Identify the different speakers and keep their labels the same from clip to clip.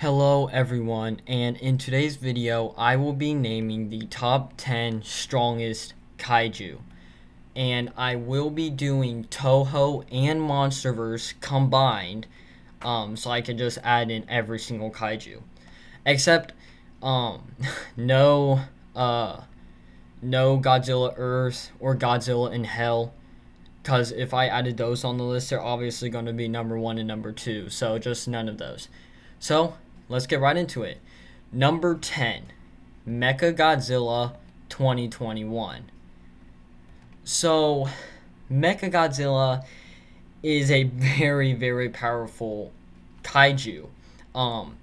Speaker 1: Hello everyone, and in today's video I will be naming the top 10 strongest kaiju, and I will be doing Toho and Monsterverse combined, so I can just add in every single kaiju except um no uh no Godzilla Earth or Godzilla in Hell, because if I added those on the list they're obviously going to be number 1 and number 2, so just none of those. So let's get right into it. Number 10, Mecca Godzilla 2021. So, Mecca Godzilla is a very, very powerful kaiju. Um,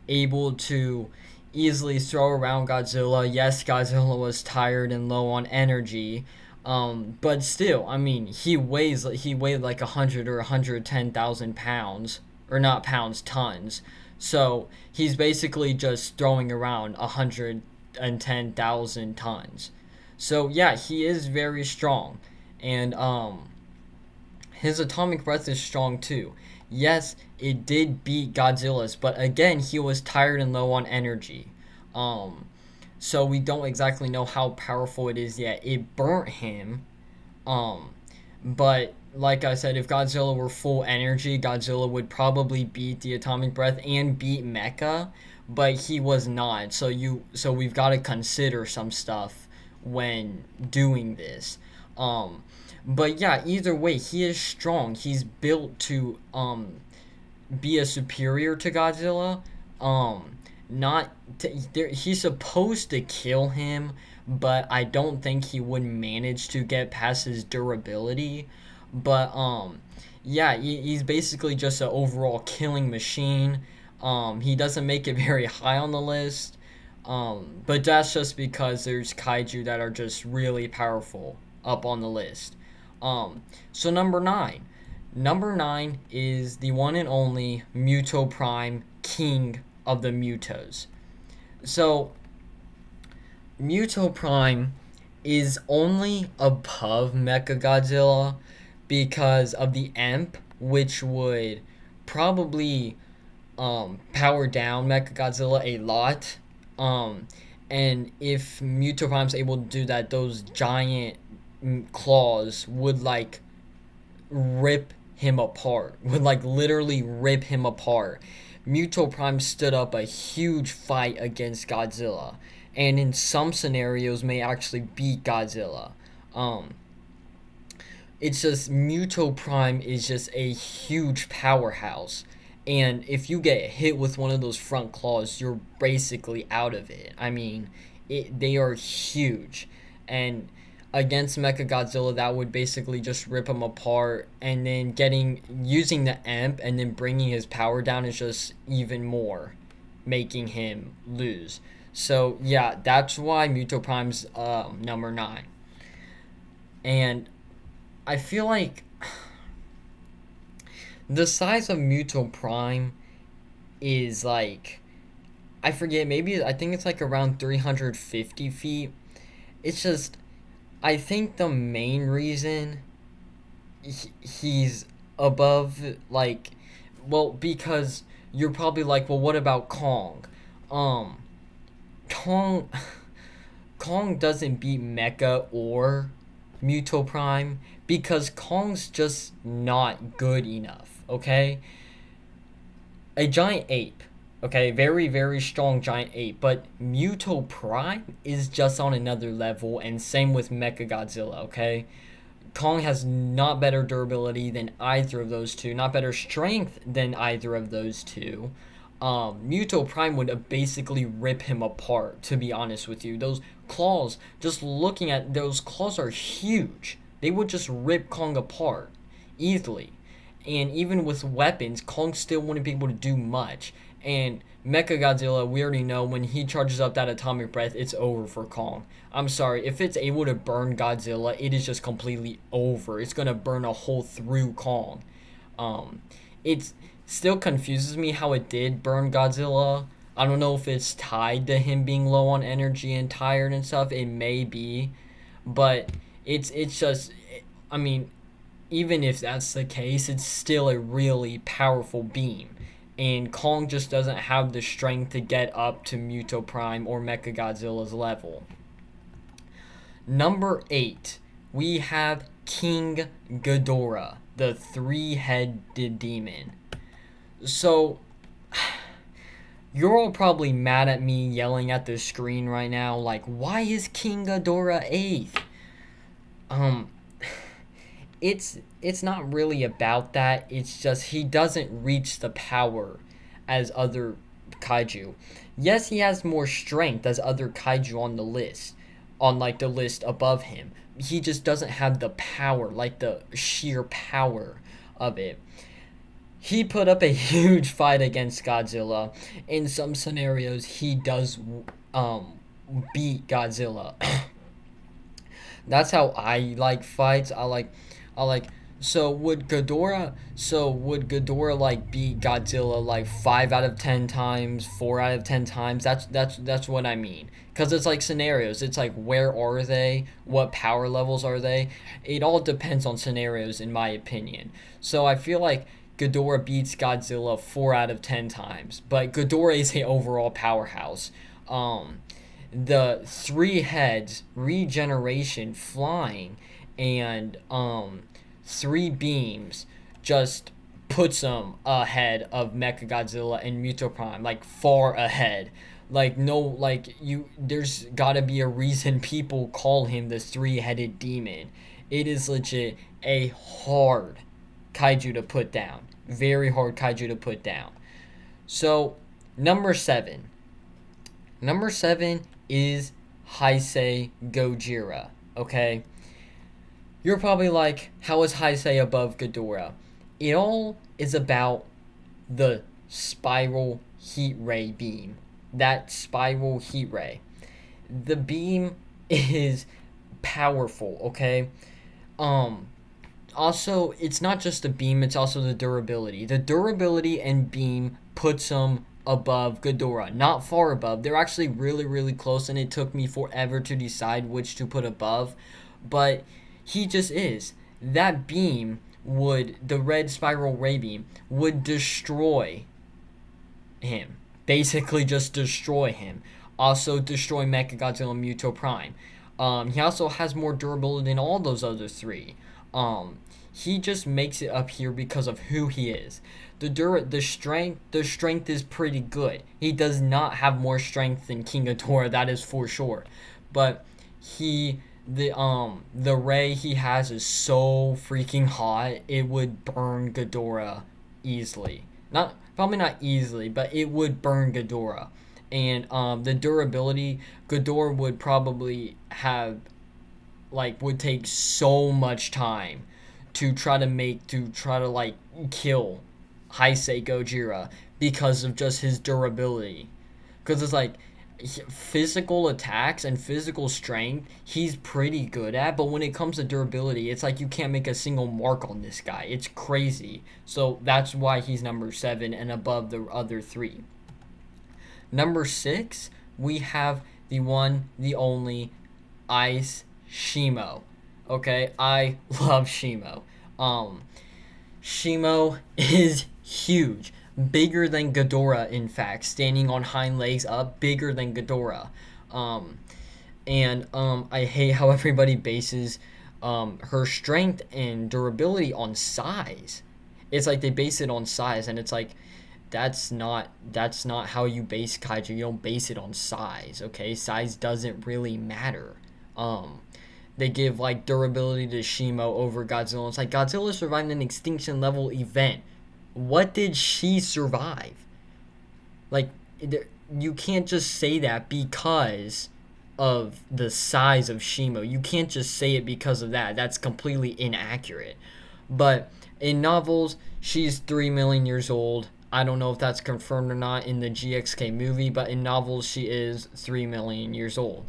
Speaker 1: Able to easily throw around Godzilla. Yes, Godzilla was tired and low on energy. But still, I mean, he weighed like 100 or 110,000 pounds, or not pounds, tons. So he's basically just throwing around 110,000 tons. So yeah, he is very strong, and his atomic breath is strong too. Yes, it did beat Godzilla's, but again, he was tired and low on energy. Um, so we don't exactly know how powerful it is yet. It burnt him, um, but like I said, if Godzilla were full energy, Godzilla would probably beat the atomic breath and beat Mecha, but he was not. So we've got to consider some stuff when doing this. Um, but yeah, either way, he is strong. He's built to be a superior to Godzilla. Not he's supposed to kill him, but I don't think he would manage to get past his durability. But yeah, he's basically just an overall killing machine. He doesn't make it very high on the list. But that's just because there's kaiju that are just really powerful up on the list. So number nine. Number nine is the one and only Mut Prime, King of the Mutos. So Mut Prime is only above Mecha Godzilla because of the EMP, which would probably power down Mecca Godzilla a lot. Um, and if Mut Prime's able to do that, those giant claws would like rip him apart. Would like literally rip him apart. Mut Prime stood up a huge fight against Godzilla, and in some scenarios may actually beat Godzilla. Um, it's just Mut Prime is just a huge powerhouse. And if you get hit with one of those front claws, you're basically out of it. I mean, they are huge. And against Mecha Godzilla, that would basically just rip him apart. And then using the EMP and then bringing his power down is just even more making him lose. So yeah, that's why Mut Prime's number 9. And I feel like the size of Mut Prime is like, I forget, maybe I think it's like around 350 feet. It's just, I think the main reason he's above, like, well, because you're probably like, well, what about Kong? Um, Kong, Kong doesn't beat Mecha or Mut Prime because Kong's just not good enough, okay? A giant ape, okay? Very, very strong giant ape, but Mut Prime is just on another level, and same with Mecha Godzilla, okay? Kong has not better durability than either of those two, not better strength than either of those two. Mut Prime would basically rip him apart, to be honest with you. Those claws, just looking at those claws are huge. They would just rip Kong apart easily. And even with weapons, Kong still wouldn't be able to do much. And Mecha Godzilla, we already know when he charges up that atomic breath, it's over for Kong. I'm sorry, if it's able to burn Godzilla, it is just completely over. It's gonna burn a hole through Kong. It still confuses me how it did burn Godzilla. I don't know if it's tied to him being low on energy and tired and stuff. It may be, but it's just, I mean, even if that's the case, it's still a really powerful beam. and Kong just doesn't have the strength to get up to Mut Prime or Mecca Godzilla's level. Number 8, we have King Gadora, the three-headed demon. So, you're all probably mad at me yelling at the screen right now, like, why is King Gadora 8th? It's not really about that. It's just he doesn't reach the power as other kaiju. Yes, he has more strength as other kaiju on the list, on like the list above him. He just doesn't have the power, like the sheer power of it. He put up a huge fight against Godzilla. In some scenarios, he does beat Godzilla. That's how I like fights. I like. So would Gadora? Like beat Godzilla like 5 out of 10 times, 4 out of 10 times? That's what I mean. Cause it's like scenarios. It's like where are they? What power levels are they? It all depends on scenarios, in my opinion. So I feel like Gadora beats Godzilla 4 out of 10 times, but Gadora is a overall powerhouse. The three heads, regeneration, flying, and three beams just puts him ahead of Mecca Godzilla and Mut Prime, like far ahead. Like no, like you, there's gotta be a reason people call him the three-headed demon. It is legit a hard kaiju to put down, very hard kaiju to put down. So number 7. Number 7 is Heisei Gojira. Okay. You're probably like, how is Heisei above Gadora? It all is about the spiral heat ray beam. That spiral heat ray. The beam is powerful, okay? Also, it's not just the beam, it's also the durability. The durability and beam puts them above Gadora. Not far above. They're actually really, really close, and it took me forever to decide which to put above. But he just is. That beam the red spiral ray beam, would destroy him. Basically just destroy him. Also destroy Mecca Godzilla and Mut Prime. He also has more durability than all those other three. He just makes it up here because of who he is. The strength is pretty good. He does not have more strength than King Gadora, that is for sure. But the ray he has is so freaking hot, it would burn Gadora easily. Probably not easily, but it would burn Gadora. And the durability, Gadora would probably would take so much time to try to kill Heisei Gojira because of just his durability. Because it's like physical attacks and physical strength he's pretty good at, but when it comes to durability, it's like you can't make a single mark on this guy. It's crazy. So that's why he's number 7 and above the other 3. Number 6, we have the one, the only Ice Shimo. Okay, I love Shimo. Shimo is huge. Bigger than Gadora, in fact, standing on hind legs up, bigger than Gadora. I hate how everybody bases her strength and durability on size. It's like they base it on size, and it's like that's not how you base kaiju. You don't base it on size, okay? Size doesn't really matter. They give like durability to Shimo over Godzilla. It's like Godzilla survived an extinction level event. What did she survive? Like, you can't just say that because of the size of Shimo. You can't just say it because of that. That's completely inaccurate. But in novels, she's 3 million years old. I don't know if that's confirmed or not in the GXK movie, but in novels, she is 3 million years old.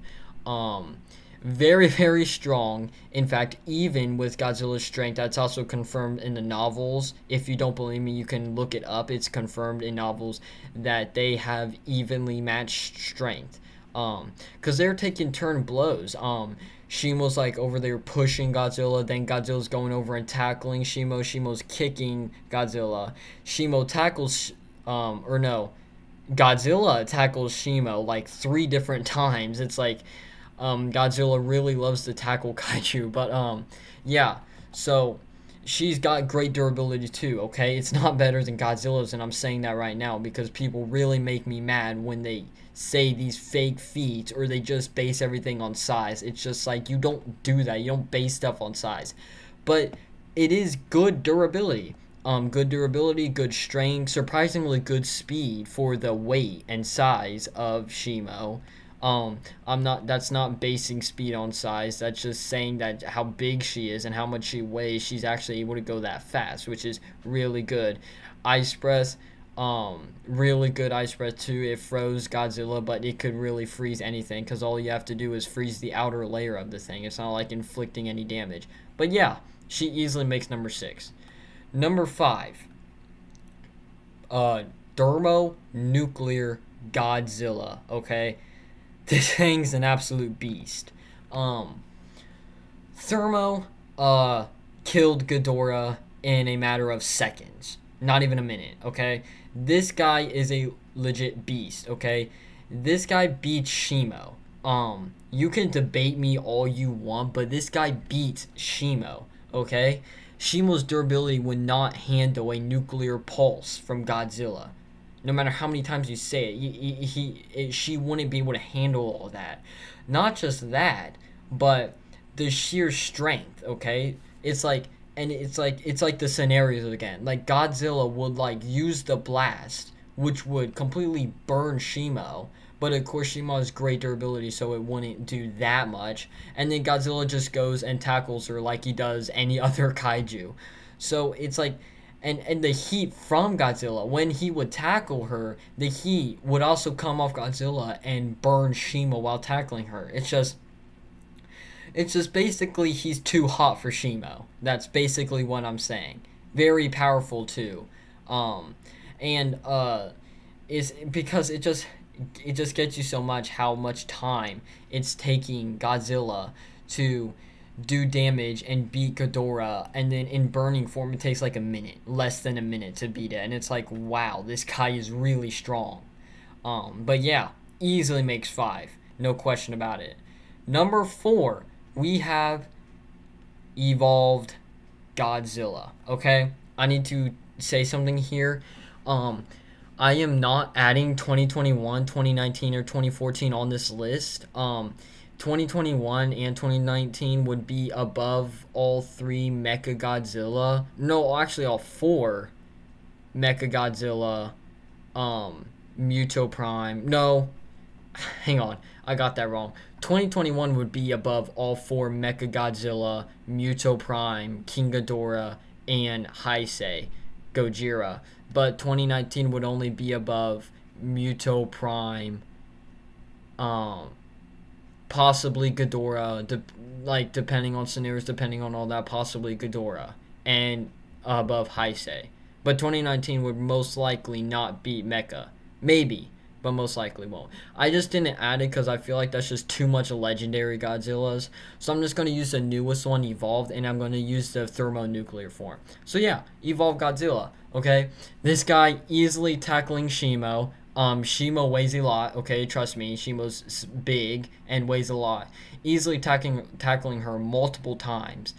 Speaker 1: Very, very strong. In fact, even with Godzilla's strength, that's also confirmed in the novels. If you don't believe me, you can look it up. It's confirmed in novels that they have evenly matched strength. Because they're taking turn blows. Shimo's like over there pushing Godzilla, then Godzilla's going over and tackling Shimo. Shimo's kicking Godzilla. Shimo tackles or no, Godzilla tackles Shimo like 3 different times. It's like Godzilla really loves to tackle kaiju, but yeah. So she's got great durability too. Okay, it's not better than Godzilla's, and I'm saying that right now because people really make me mad when they say these fake feats or they just base everything on size. It's just like you don't do that. You don't base stuff on size, but it is good durability. Good durability, good strength, surprisingly good speed for the weight and size of Shimo. I'm not. That's not basing speed on size. That's just saying that how big she is and how much she weighs. She's actually able to go that fast, which is really good. Ice breath, really good ice breath too. It froze Godzilla, but it could really freeze anything because all you have to do is freeze the outer layer of the thing. It's not like inflicting any damage. But yeah, she easily makes number 6. Number 5, thermonuclear Godzilla. Okay, this thing's an absolute beast. Um, Thermo killed Gadora in a matter of seconds, not even a minute. Okay, this guy is a legit beast. Okay, this guy beats Shimo. You can debate me all you want, but this guy beats Shimo. Okay, Shimo's durability would not handle a nuclear pulse from Godzilla. No matter how many times you say it, she wouldn't be able to handle all that. Not just that, but the sheer strength. Okay, it's like the scenarios again. Like Godzilla would like use the blast, which would completely burn Shimo. But of course, Shimo has great durability, so it wouldn't do that much. And then Godzilla just goes and tackles her like he does any other kaiju. So it's like, and the heat from Godzilla, when he would tackle her, the heat would also come off Godzilla and burn Shimo while tackling her. It's just basically he's too hot for Shimo. That's basically what I'm saying. Very powerful too. Um, and is because it just gets you so much how much time it's taking Godzilla to do damage and beat Gadora, and then in burning form it takes like a minute, less than a minute to beat it, and it's like wow, this guy is really strong. But yeah, easily makes 5, no question about it. Number 4, we have evolved Godzilla. Okay, I need to say something here. Um, I am not adding 2021, 2019, or 2014 on this list. 2021 and 2019 would be above all 3 Mecca Godzilla. No, actually all 4 Mecca Godzilla, Muto Prime. No, hang on, I got that wrong. 2021 would be above all 4 Mecca Godzilla, Muto Prime, King Ghidorah, and Heisei, Gojira. But 2019 would only be above Muto Prime, um, possibly Ghidorah, depending on scenarios, depending on all that, possibly Ghidorah, and above Heisei. But 2019 would most likely not beat Mecha. Maybe, but most likely won't. I just didn't add it because I feel like that's just too much legendary Godzillas. So I'm just going to use the newest one, Evolved, and I'm going to use the thermonuclear form. So yeah, Evolved Godzilla, okay? This guy easily tackling Shimo. Shimo weighs a lot, okay? Trust me, Shimo's big and weighs a lot. Easily tackling her multiple times.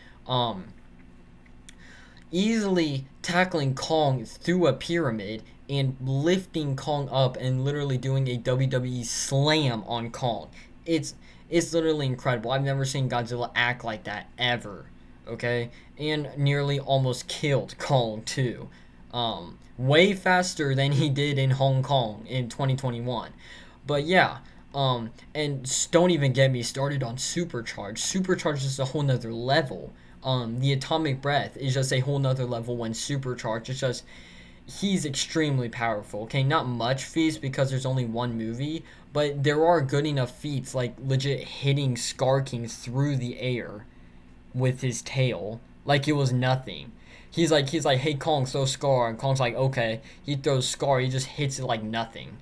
Speaker 1: Easily tackling Kong through a pyramid and lifting Kong up and literally doing a WWE slam on Kong. It's literally incredible. I've never seen Godzilla act like that ever. Okay? And nearly almost killed Kong too. Way faster than he did in Hong Kong in 2021. But yeah, and don't even get me started on Supercharge. Supercharge is a whole nother level. The atomic breath is just a whole nother level when Supercharge. It's just he's extremely powerful. Okay, not much feats because there's only one movie, but there are good enough feats like legit hitting Scar King through the air with his tail like it was nothing. He's like, hey Kong, throw Scar, and Kong's like, okay. He throws Scar, he just hits it like nothing,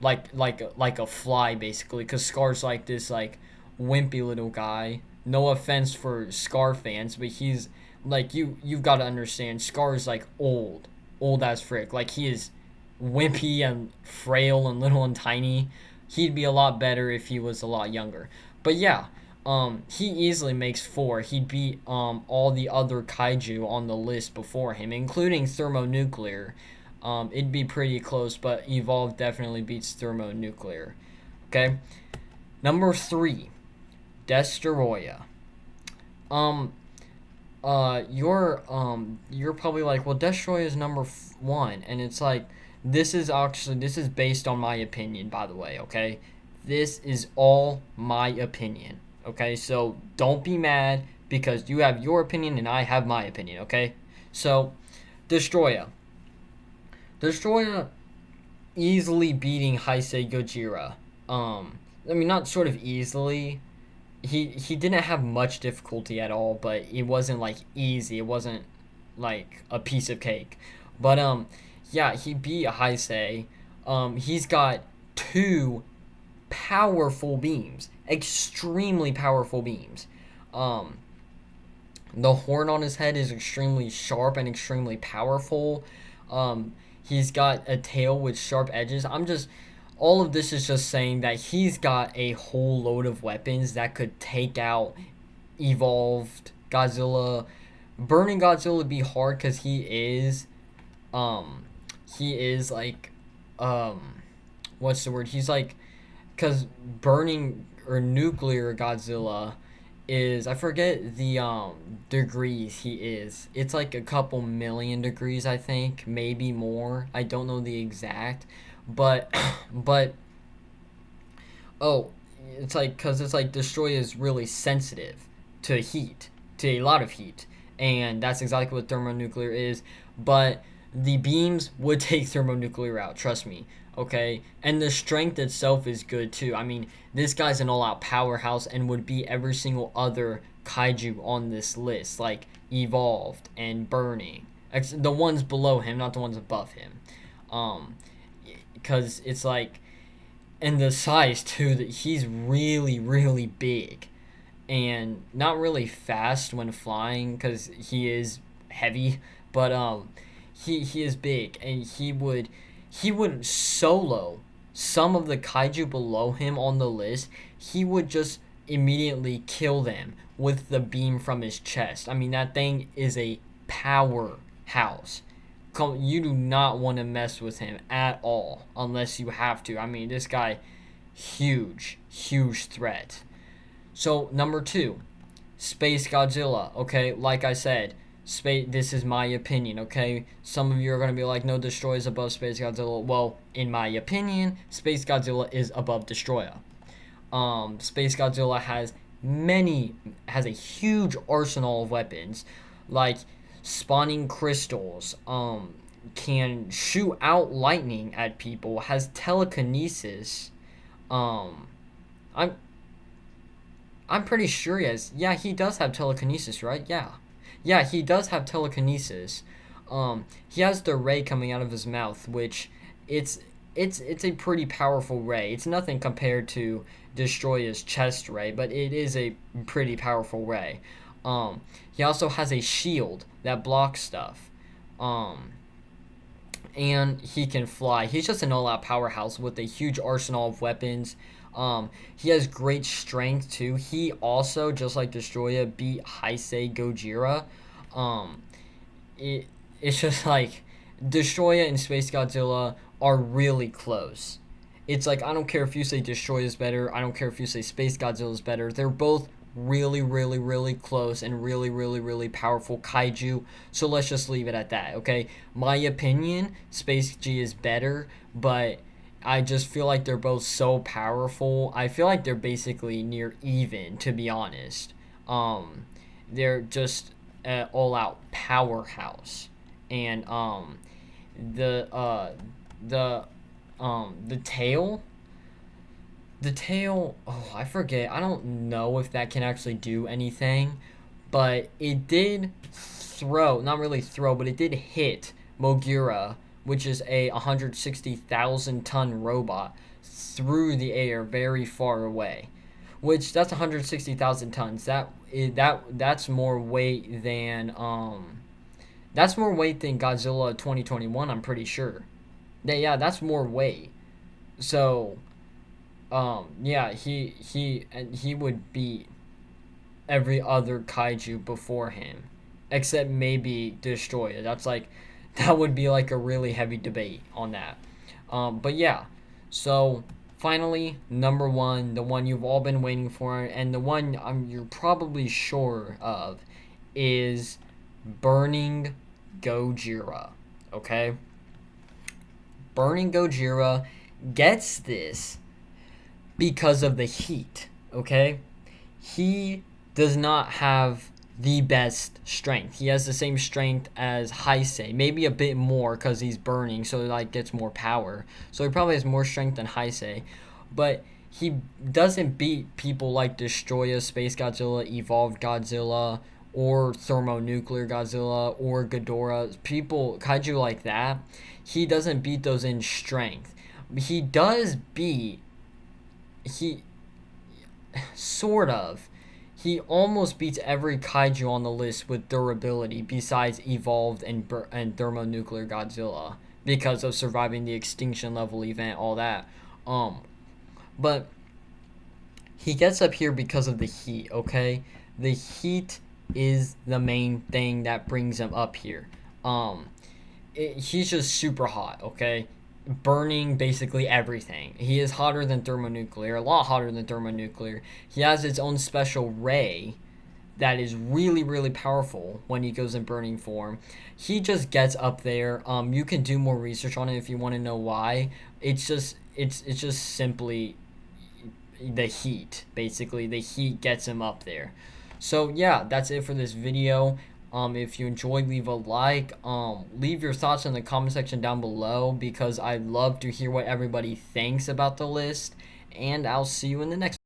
Speaker 1: like a fly basically, because Scar's like this like wimpy little guy. No offense for Scar fans, but he's like you've got to understand Scar is like old as frick. Like he is wimpy and frail and little and tiny. He'd be a lot better if he was a lot younger. But yeah, he easily makes 4. He'd beat all the other kaiju on the list before him, including thermonuclear. It'd be pretty close, but Evolve definitely beats thermonuclear. Okay, number 3, Destoroyah. Um, you're probably like, well, Destoroyah is number 1, and it's like, this is based on my opinion, by the way. Okay, this is all my opinion. Okay, so don't be mad because you have your opinion and I have my opinion. Okay, so Destroya. Destroya easily beating Heisei Gojira. I mean, not sort of easily. He didn't have much difficulty at all, but it wasn't like easy. It wasn't like a piece of cake. But yeah, he beat Heisei. He's got 2 powerful beams, extremely powerful beams. Um, the horn on his head is extremely sharp and extremely powerful. He's got a tail with sharp edges. All of this is just saying that he's got a whole load of weapons that could take out evolved Godzilla. Burning Godzilla would be hard because he is like, what's the word? He's like, because burning or nuclear Godzilla is, I forget the degrees he is. It's like a couple million degrees, I think, maybe more. I don't know the exact, but but oh, it's like, because it's like Destroy is really sensitive to heat, to a lot of heat, and that's exactly what thermonuclear is. But the beams would take thermonuclear out, trust me. Okay, and the strength itself is good too. I mean, this guy's an all-out powerhouse and would beat every single other kaiju on this list, like Evolved and Burning. The ones below him, not the ones above him. Um, because it's like, and the size too, that he's really, really big and not really fast when flying because he is heavy, but he is big, and he would solo some of the kaiju below him on the list. He would just immediately kill them with the beam from his chest. I mean, that thing is a powerhouse. You do not want to mess with him at all unless you have to. I mean, this guy, huge, huge threat. So, number 2, Space Godzilla. Okay, like I said, this is my opinion, okay? Some of you are going to be like, no, Destroy is above Space Godzilla. Well, in my opinion, Space Godzilla is above Destroyer. Space Godzilla has a huge arsenal of weapons, like spawning crystals, can shoot out lightning at people, has telekinesis. Um, I'm I'm pretty sure he has. Yeah, he does have telekinesis, right? Yeah. Yeah, he does have telekinesis. He has the ray coming out of his mouth, which it's it's a pretty powerful ray. It's nothing compared to Destroyer's chest ray, but it is a pretty powerful ray. He also has a shield that blocks stuff. Um, and he can fly. He's just an all-out powerhouse with a huge arsenal of weapons. He has great strength too. He also, just like Destroyer, beat Heisei Gojira. Um, it's just like Destroyer and Space Godzilla are really close. It's like, I don't care if you say Destroyer is better. I don't care if you say Space Godzilla is better. They're both really, really, really close and really, really, really powerful kaiju. So let's just leave it at that, okay? My opinion, Space G is better, but I just feel like they're both so powerful. I feel like they're basically near even, to be honest. They're just an all-out powerhouse, and the uh, the the tail. The tail, oh, I forget. I don't know if that can actually do anything, but it did throw, not really throw, but it did hit Mogira, which is a 160,000 ton robot, through the air very far away. Which, that's 160,000 tons. That's more weight than Godzilla 2021, I'm pretty sure. Yeah, that's more weight. So, yeah, he would beat every other kaiju before him, except maybe Destroyer. That's like, that would be like a really heavy debate on that. But yeah, so finally, number one, the one you've all been waiting for, and the one you're probably sure of, is Burning Gojira. Okay, Burning Gojira gets this because of the heat. Okay, he does not have the best strength. He has the same strength as Heisei, maybe a bit more because he's burning, so like gets more power. So he probably has more strength than Heisei, but he doesn't beat people like Destroya, Space Godzilla, Evolved Godzilla, or Thermonuclear Godzilla, or Gadora. People, kaiju like that, he doesn't beat those in strength. He does beat, he sort of. He almost beats every kaiju on the list with durability besides Evolved and Thermonuclear Godzilla because of surviving the extinction level event, all that. Um, but he gets up here because of the heat, okay? The heat is the main thing that brings him up here. Um, he's just super hot, okay? Burning basically everything. He is hotter than thermonuclear, a lot hotter than thermonuclear. He has its own special ray that is really, really powerful when he goes in burning form. He just gets up there. You can do more research on it if you want to know why. It's just simply the heat. Basically, the heat gets him up there. So yeah, that's it for this video. If you enjoyed, leave a like. Leave your thoughts in the comment section down below because I'd love to hear what everybody thinks about the list. And I'll see you in the next